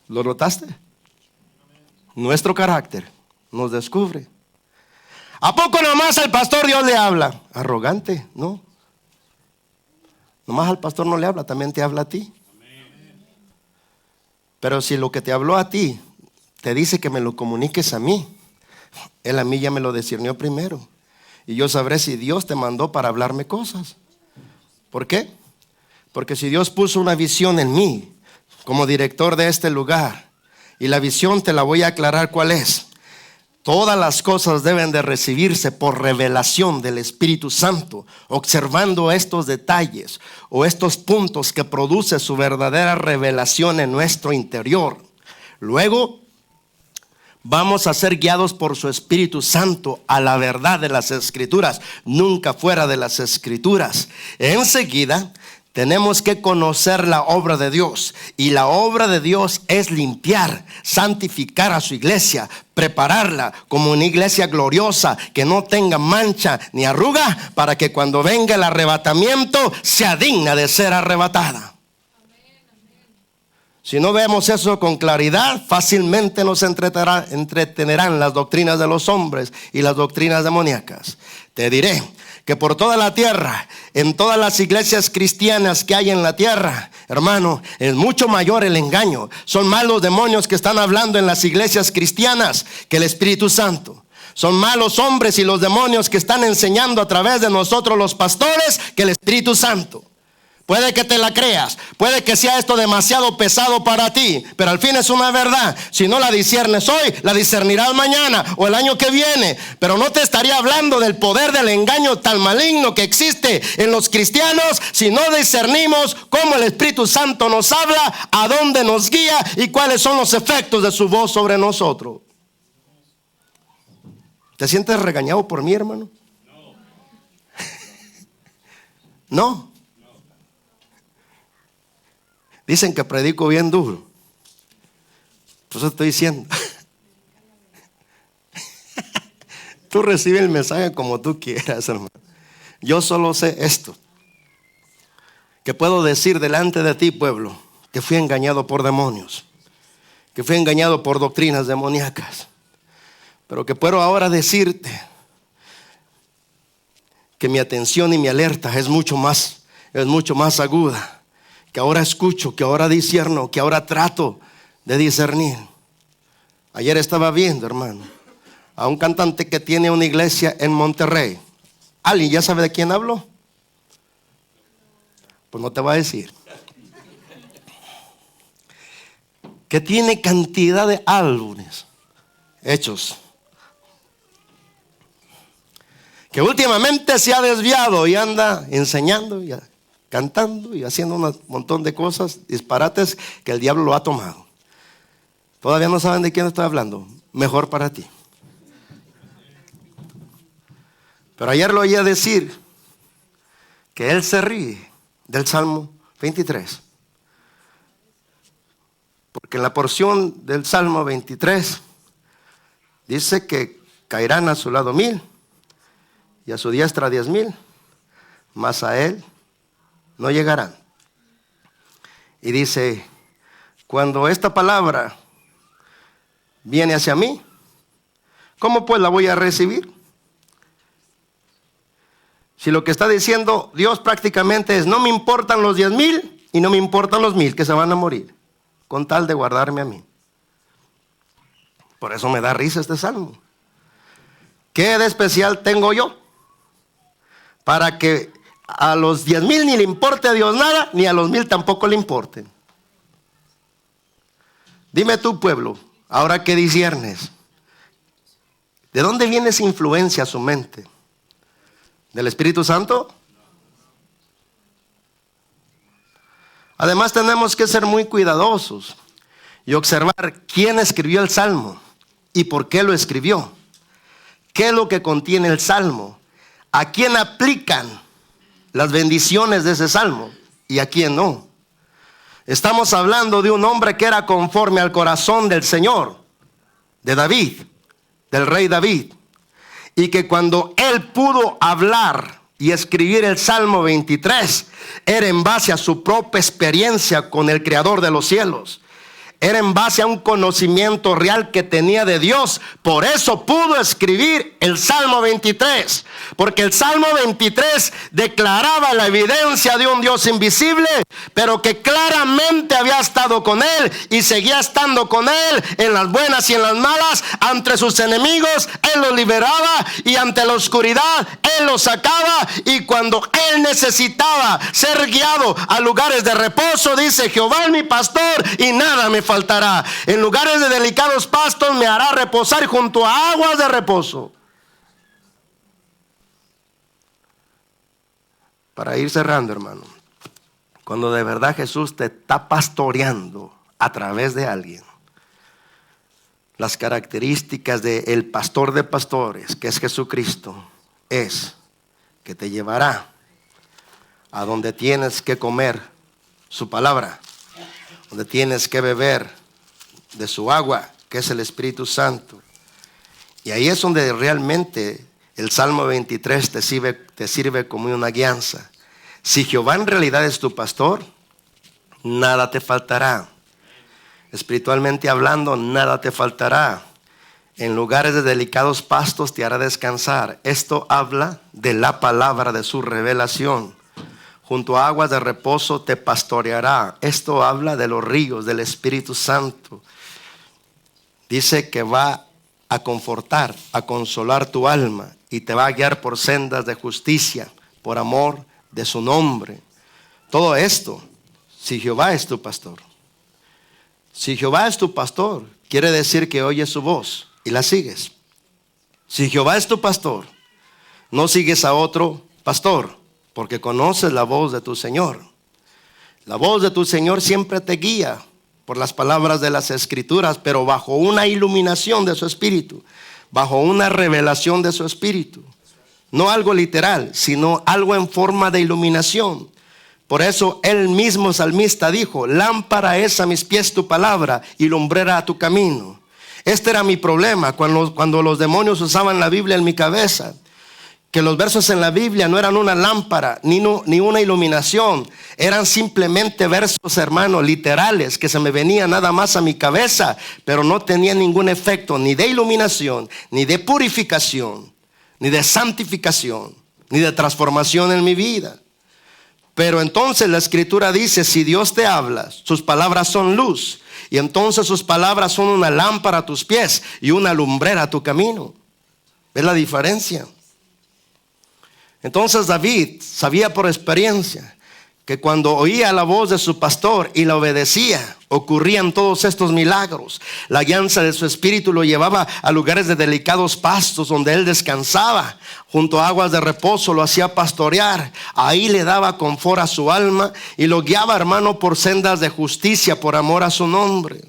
Speaker 1: ¿Lo notaste? Nuestro carácter nos descubre. ¿A poco nomás al pastor Dios le habla? Arrogante, ¿no? Nomás al pastor no le habla, también te habla a ti. Pero si lo que te habló a ti te dice que me lo comuniques a mí, él a mí ya me lo discernió primero. Y yo sabré si Dios te mandó para hablarme cosas. ¿Por qué? Porque si Dios puso una visión en mí como director de este lugar, y la visión te la voy a aclarar cuál es. Todas las cosas deben de recibirse por revelación del Espíritu Santo, observando estos detalles o estos puntos que produce su verdadera revelación en nuestro interior. Luego vamos a ser guiados por su Espíritu Santo a la verdad de las Escrituras, nunca fuera de las Escrituras. Enseguida tenemos que conocer la obra de Dios, y la obra de Dios es limpiar, santificar a su iglesia, prepararla como una iglesia gloriosa que no tenga mancha ni arruga, para que cuando venga el arrebatamiento sea digna de ser arrebatada. Si no vemos eso con claridad, fácilmente nos entretenerán las doctrinas de los hombres y las doctrinas demoníacas. Te diré que por toda la tierra, en todas las iglesias cristianas que hay en la tierra, hermano, es mucho mayor el engaño. Son más los demonios que están hablando en las iglesias cristianas que el Espíritu Santo. Son más los hombres y los demonios que están enseñando a través de nosotros los pastores que el Espíritu Santo. Puede que te la creas, puede que sea esto demasiado pesado para ti, pero al fin es una verdad. Si no la discernes hoy, la discernirás mañana o el año que viene. Pero no te estaría hablando del poder del engaño tan maligno que existe en los cristianos si no discernimos cómo el Espíritu Santo nos habla, a dónde nos guía y cuáles son los efectos de su voz sobre nosotros. ¿Te sientes regañado por mí, hermano? No. Dicen que predico bien duro. Por eso estoy diciendo. Tú recibes el mensaje como tú quieras, hermano. Yo solo sé esto. Que puedo decir delante de ti, pueblo, que fui engañado por demonios. Que fui engañado por doctrinas demoníacas. Pero que puedo ahora decirte que mi atención y mi alerta es mucho más aguda. Que ahora escucho, que ahora discierno, que ahora trato de discernir. Ayer estaba viendo, hermano, a un cantante que tiene una iglesia en Monterrey. ¿Alguien ya sabe de quién hablo? Pues no te voy a decir. Que tiene cantidad de álbumes hechos. Que últimamente se ha desviado y anda enseñando y cantando y haciendo un montón de cosas, disparates que el diablo lo ha tomado. Todavía no saben de quién estoy hablando. Mejor para ti. Pero ayer lo oía decir que él se ríe del Salmo 23. Porque en la porción del Salmo 23 dice que caerán a su lado 1000 y a su diestra 10,000, mas a él no llegarán. Y dice, cuando esta palabra viene hacia mí, ¿cómo pues la voy a recibir? Si lo que está diciendo Dios prácticamente es, no me importan los 10,000 y no me importan los 1000 que se van a morir, con tal de guardarme a mí. Por eso me da risa este salmo. ¿Qué de especial tengo yo? Para que a los 10,000 ni le importe a Dios nada, ni a los 1000 tampoco le importen. Dime tú, pueblo, ahora que disiernes, ¿de dónde viene esa influencia a su mente? ¿Del Espíritu Santo? Además tenemos que ser muy cuidadosos y observar quién escribió el Salmo y por qué lo escribió. ¿Qué es lo que contiene el Salmo? ¿A quién aplican las bendiciones de ese Salmo y a quién no? Estamos hablando de un hombre que era conforme al corazón del Señor, de David, del rey David. Y que cuando él pudo hablar y escribir el Salmo 23, era en base a su propia experiencia con el Creador de los cielos. Era en base a un conocimiento real que tenía de Dios. Por eso pudo escribir el Salmo 23. Porque el Salmo 23 declaraba la evidencia de un Dios invisible, pero que claramente había estado con él y seguía estando con él en las buenas y en las malas. Ante sus enemigos él los liberaba y ante la oscuridad él los sacaba. Y cuando él necesitaba ser guiado a lugares de reposo, dice, Jehová es mi pastor y nada me faltará. En lugares de delicados pastos me hará reposar junto a aguas de reposo. Para ir cerrando, hermano, cuando de verdad Jesús te está pastoreando a través de alguien, las características del pastor de pastores, que es Jesucristo, es que te llevará a donde tienes que comer su palabra, donde tienes que beber de su agua, que es el Espíritu Santo. Y ahí es donde realmente el Salmo 23 te sirve como una guianza. Si Jehová en realidad es tu pastor, nada te faltará. Espiritualmente hablando, nada te faltará. En lugares de delicados pastos te hará descansar. Esto habla de la palabra de su revelación. Junto a aguas de reposo te pastoreará. Esto habla de los ríos del Espíritu Santo. Dice que va a confortar, a consolar tu alma y te va a guiar por sendas de justicia, por amor de su nombre. Todo esto, si Jehová es tu pastor. Si Jehová es tu pastor, quiere decir que oyes su voz y la sigues. Si Jehová es tu pastor, no sigues a otro pastor, porque conoces la voz de tu Señor. La voz de tu Señor siempre te guía por las palabras de las Escrituras, pero bajo una iluminación de su Espíritu, bajo una revelación de su Espíritu. No algo literal, sino algo en forma de iluminación. Por eso el mismo salmista dijo, lámpara es a mis pies tu palabra y lumbrera a tu camino. Este era mi problema cuando los demonios usaban la Biblia en mi cabeza. Que los versos en la Biblia no eran una lámpara ni una iluminación. Eran simplemente versos, hermano, literales que se me venían nada más a mi cabeza, pero no tenían ningún efecto ni de iluminación, ni de purificación, ni de santificación, ni de transformación en mi vida. Pero entonces la Escritura dice, si Dios te habla, sus palabras son luz y entonces sus palabras son una lámpara a tus pies y una lumbrera a tu camino. ¿Ves la diferencia? Entonces David sabía por experiencia que cuando oía la voz de su pastor y la obedecía, ocurrían todos estos milagros. La guianza de su espíritu lo llevaba a lugares de delicados pastos donde él descansaba. Junto a aguas de reposo lo hacía pastorear. Ahí le daba confort a su alma y lo guiaba, hermano, por sendas de justicia, por amor a su nombre.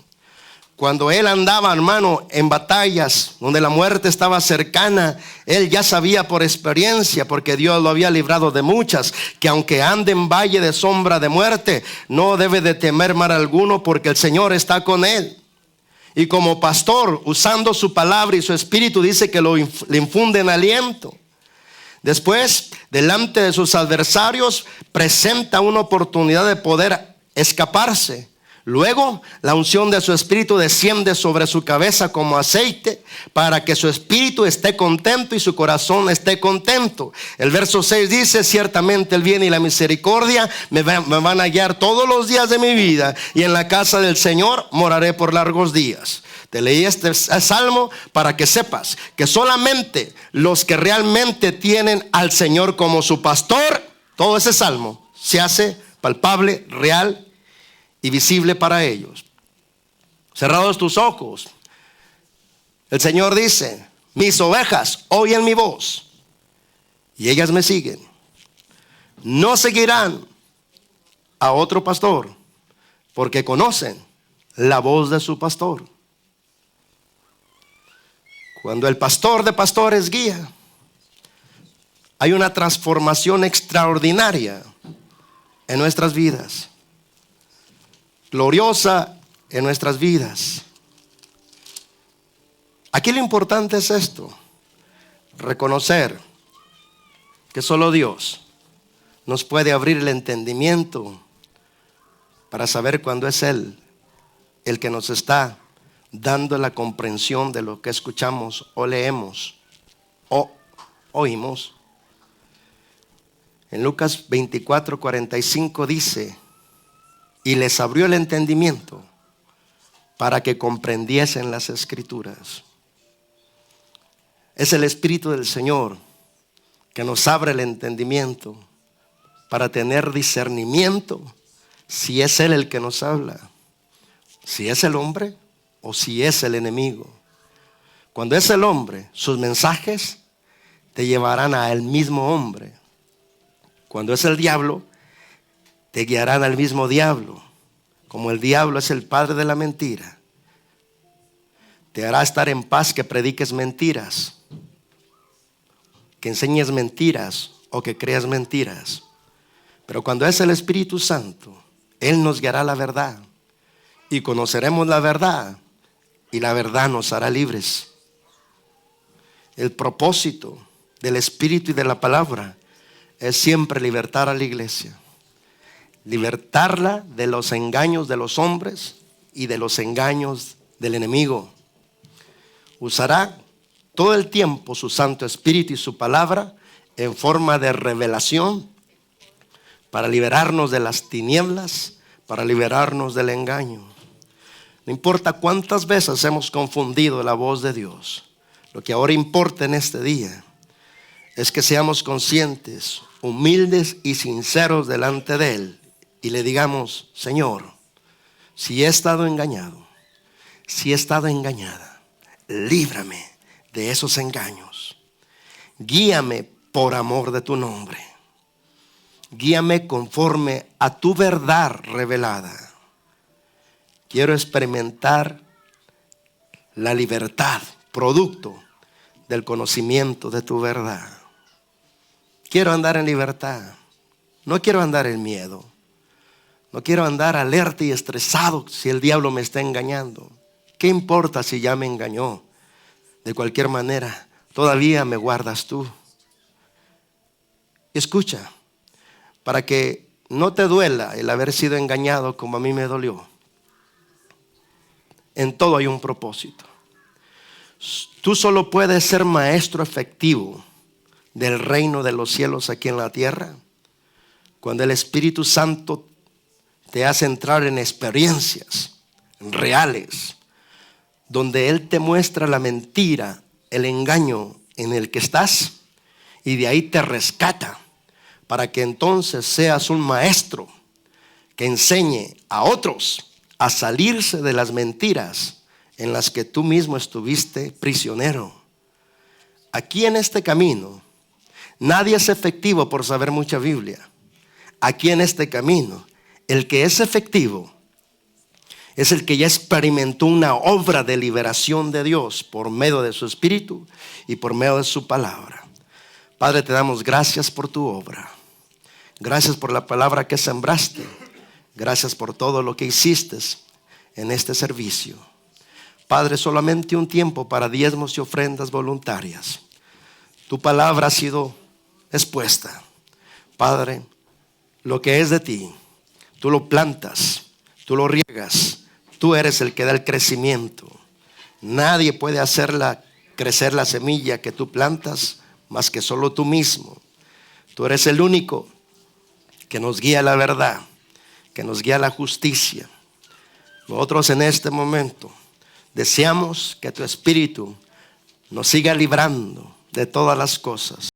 Speaker 1: Cuando él andaba, hermano, en batallas donde la muerte estaba cercana, él ya sabía por experiencia, porque Dios lo había librado de muchas, que aunque ande en valle de sombra de muerte, no debe de temer mal alguno, porque el Señor está con él. Y como pastor, usando su palabra y su espíritu, dice que le infunden aliento. Después, delante de sus adversarios, presenta una oportunidad de poder escaparse. Luego, la unción de su espíritu desciende sobre su cabeza como aceite para que su espíritu esté contento y su corazón esté contento. El verso 6 dice: ciertamente el bien y la misericordia me van a guiar todos los días de mi vida, y en la casa del Señor moraré por largos días. Te leí este salmo para que sepas que solamente los que realmente tienen al Señor como su pastor, todo ese salmo se hace palpable, real y visible para ellos. Cerrados tus ojos, el Señor dice: mis ovejas oyen mi voz y ellas me siguen. No seguirán a otro pastor, porque conocen la voz de su pastor. Cuando el pastor de pastores guía, hay una transformación extraordinaria en nuestras vidas, gloriosa en nuestras vidas. Aquí lo importante es esto: reconocer que solo Dios nos puede abrir el entendimiento para saber cuándo es Él el que nos está dando la comprensión de lo que escuchamos o leemos o oímos. En Lucas 24:45 dice: y les abrió el entendimiento para que comprendiesen las Escrituras. Es el Espíritu del Señor que nos abre el entendimiento para tener discernimiento si es Él el que nos habla, si es el hombre o si es el enemigo. Cuando es el hombre, sus mensajes te llevarán a el mismo hombre. Cuando es el diablo, te guiarán al mismo diablo. Como el diablo es el padre de la mentira, te hará estar en paz que prediques mentiras, que enseñes mentiras o que creas mentiras. Pero cuando es el Espíritu Santo, Él nos guiará a la verdad y conoceremos la verdad, y la verdad nos hará libres. El propósito del Espíritu y de la palabra es siempre libertar a la iglesia, libertarla de los engaños de los hombres y de los engaños del enemigo. Usará todo el tiempo su Santo Espíritu y su palabra en forma de revelación para liberarnos de las tinieblas, para liberarnos del engaño. No importa cuántas veces hemos confundido la voz de Dios, lo que ahora importa en este día es que seamos conscientes, humildes y sinceros delante de Él y le digamos: Señor, si he estado engañado, si he estado engañada, líbrame de esos engaños. Guíame por amor de tu nombre. Guíame conforme a tu verdad revelada. Quiero experimentar la libertad, producto del conocimiento de tu verdad. Quiero andar en libertad. No quiero andar en miedo. No quiero andar alerta y estresado si el diablo me está engañando. ¿Qué importa si ya me engañó? De cualquier manera, todavía me guardas tú. Escucha, para que no te duela el haber sido engañado como a mí me dolió. En todo hay un propósito. Tú solo puedes ser maestro efectivo del reino de los cielos aquí en la tierra cuando el Espíritu Santo te hace entrar en experiencias reales, donde Él te muestra la mentira, el engaño en el que estás, y de ahí te rescata para que entonces seas un maestro que enseñe a otros a salirse de las mentiras en las que tú mismo estuviste prisionero. Aquí en este camino, nadie es efectivo por saber mucha Biblia. Aquí en este camino, el que es efectivo es el que ya experimentó una obra de liberación de Dios por medio de su Espíritu y por medio de su palabra. Padre, te damos gracias por tu obra. Gracias por la palabra que sembraste. Gracias por todo lo que hiciste en este servicio. Padre, solamente un tiempo para diezmos y ofrendas voluntarias. Tu palabra ha sido expuesta. Padre, lo que es de ti, tú lo plantas, tú lo riegas, tú eres el que da el crecimiento. Nadie puede hacerla crecer la semilla que tú plantas más que solo tú mismo. Tú eres el único que nos guía a la verdad, que nos guía a la justicia. Nosotros en este momento deseamos que tu Espíritu nos siga librando de todas las cosas.